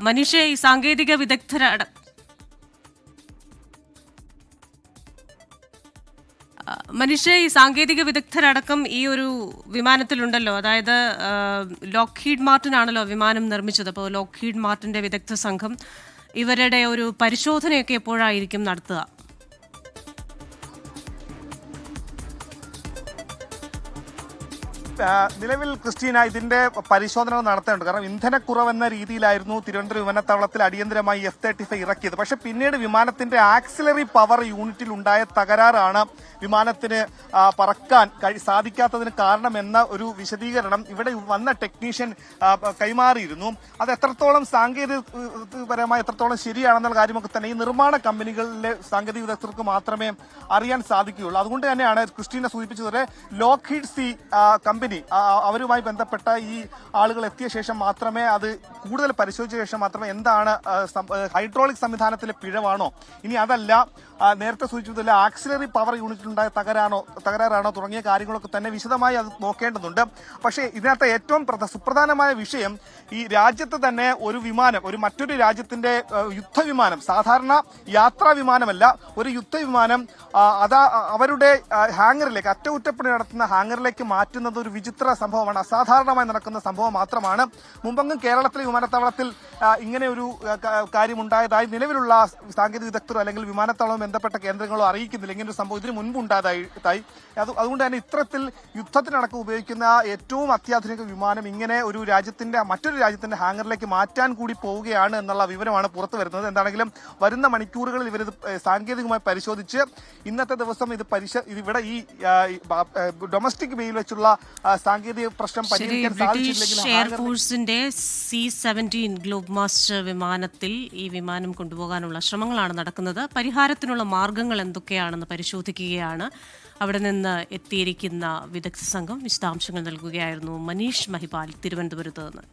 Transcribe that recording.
മനീഷ്, ഈ സാങ്കേതിക വിദഗ്ധരടക്കം ഈ ഒരു വിമാനത്തിലുണ്ടല്ലോ. അതായത് ലോക്ഹീഡ് മാർട്ടിൻ ആണല്ലോ വിമാനം നിർമ്മിച്ചത്. അപ്പോൾ ലോക്ഹീഡ് മാർട്ടിന്റെ വിദഗ്ധ സംഘം ഇവരുടെ ഒരു പരിശോധനയൊക്കെ എപ്പോഴായിരിക്കും നടത്തുക? നിലവിൽ ക്രിസ്റ്റീന ഇതിന്റെ പരിശോധന നടത്തേണ്ടത്. കാരണം ഇന്ധനക്കുറവെന്ന രീതിയിലായിരുന്നു തിരുവനന്തപുരം വിമാനത്താവളത്തിൽ അടിയന്തരമായി F-35 ഇറക്കിയത്. പക്ഷെ പിന്നീട് വിമാനത്തിന്റെ ആക്സിലറി പവർ യൂണിറ്റിൽ ഉണ്ടായ തകരാറാണ് വിമാനത്തിന് പറക്കാൻ സാധിക്കാത്തതിന് കാരണമെന്ന ഒരു വിശദീകരണം ഇവിടെ വന്ന ടെക്നീഷ്യൻ കൈമാറിയിരുന്നു. അത് എത്രത്തോളം സാങ്കേതികപരമായി എത്രത്തോളം ശരിയാണെന്നുള്ള കാര്യമൊക്കെ തന്നെ ഈ നിർമ്മാണ കമ്പനികളിലെ സാങ്കേതിക വിദഗ്ധർക്ക് മാത്രമേ അറിയാൻ സാധിക്കുകയുള്ളൂ. അതുകൊണ്ട് തന്നെയാണ് ക്രിസ്റ്റീന സൂചിപ്പിച്ചതുപോലെ ലോക്ഹീഡ് സി കമ്പനി അവരുമായി ബന്ധപ്പെട്ട ഈ ആളുകൾ എത്തിയ ശേഷം മാത്രമേ അത് കൂടുതൽ പരിശോധിച്ച ശേഷം മാത്രമേ എന്താണ് ഹൈഡ്രോളിക് സംവിധാനത്തിലെ പിഴവാണോ, ഇനി അതല്ല നേരത്തെ സൂചിപ്പിച്ചതുപോലെ ആക്സിലറി പവർ യൂണിറ്റിലുണ്ടായ തകരാറാണോ തുടങ്ങിയ കാര്യങ്ങളൊക്കെ തന്നെ വിശദമായി അത് നോക്കേണ്ടതുണ്ട്. പക്ഷേ ഇതിനകത്ത് ഏറ്റവും സുപ്രധാനമായ വിഷയം ഈ രാജ്യത്ത് തന്നെ ഒരു വിമാനം, മറ്റൊരു രാജ്യത്തിന്റെ യുദ്ധവിമാനം, സാധാരണ യാത്രാ വിമാനമല്ല, ഒരു യുദ്ധവിമാനം അവരുടെ ഹാങ്ങറിലേക്ക്, അറ്റകുറ്റപ്പണി നടത്തുന്ന ഹാങ്ങറിലേക്ക് മാറ്റുന്നത് ഒരു വിചിത്ര സംഭവമാണ്, അസാധാരണമായി നടക്കുന്ന സംഭവം മാത്രമാണ്. മുമ്പെങ്ങും കേരളത്തിലെ വിമാനത്താവളത്തിൽ ഇങ്ങനെ ഒരു കാര്യമുണ്ടായതായി നിലവിലുള്ള സാങ്കേതിക വിദഗ്ധരോ അല്ലെങ്കിൽ വിമാനത്താവളവും ബന്ധപ്പെട്ട കേന്ദ്രങ്ങളോ അറിയിക്കുന്നില്ല. ഇങ്ങനെ ഒരു സംഭവം ഇതിന് മുൻപ് ഉണ്ടായതായി. അതുകൊണ്ട് തന്നെ ഇത്തരത്തിൽ യുദ്ധത്തിനടക്കം ഉപയോഗിക്കുന്ന ഏറ്റവും അത്യാധുനിക വിമാനം ഇങ്ങനെ ഒരു മറ്റൊരു രാജ്യത്തിന്റെ ഹാങ്ങറിലേക്ക് മാറ്റാൻ കൂടി പോവുകയാണ് എന്നുള്ള വിവരമാണ് പുറത്തു വരുന്നത്. എന്താണെങ്കിലും വരുന്ന മണിക്കൂറുകളിൽ ഇവരിത് സാങ്കേതികമായി പരിശോധിച്ച് ഇന്നത്തെ ദിവസം ഇവിടെ ഈ ഡൊമസ്റ്റിക് വേയിൽ വെച്ചുള്ള സാങ്കേതിക പ്രശ്നം പരിഹരിക്കാൻ സാധിച്ചില്ലെങ്കിൽ എയർഫോഴ്സിന്റെ C-17 ഗ്ലോബ് മാസ്റ്റർ വിമാനത്തിൽ ഈ വിമാനം കൊണ്ടുപോകാനുള്ള ശ്രമങ്ങളാണ് നടക്കുന്നത്. പരിഹാരത്തിനുള്ള മാർഗങ്ങൾ എന്തൊക്കെയാണെന്ന് പരിശോധിക്കുകയാണ്. അവിടെ നിന്ന് എത്തിയിരിക്കുന്ന വിദഗ്ധ സംഘം വിശദാംശങ്ങൾ നൽകുകയായിരുന്നു മനീഷ് മഹിപാൽ തിരുവനന്തപുരത്ത് നിന്ന്.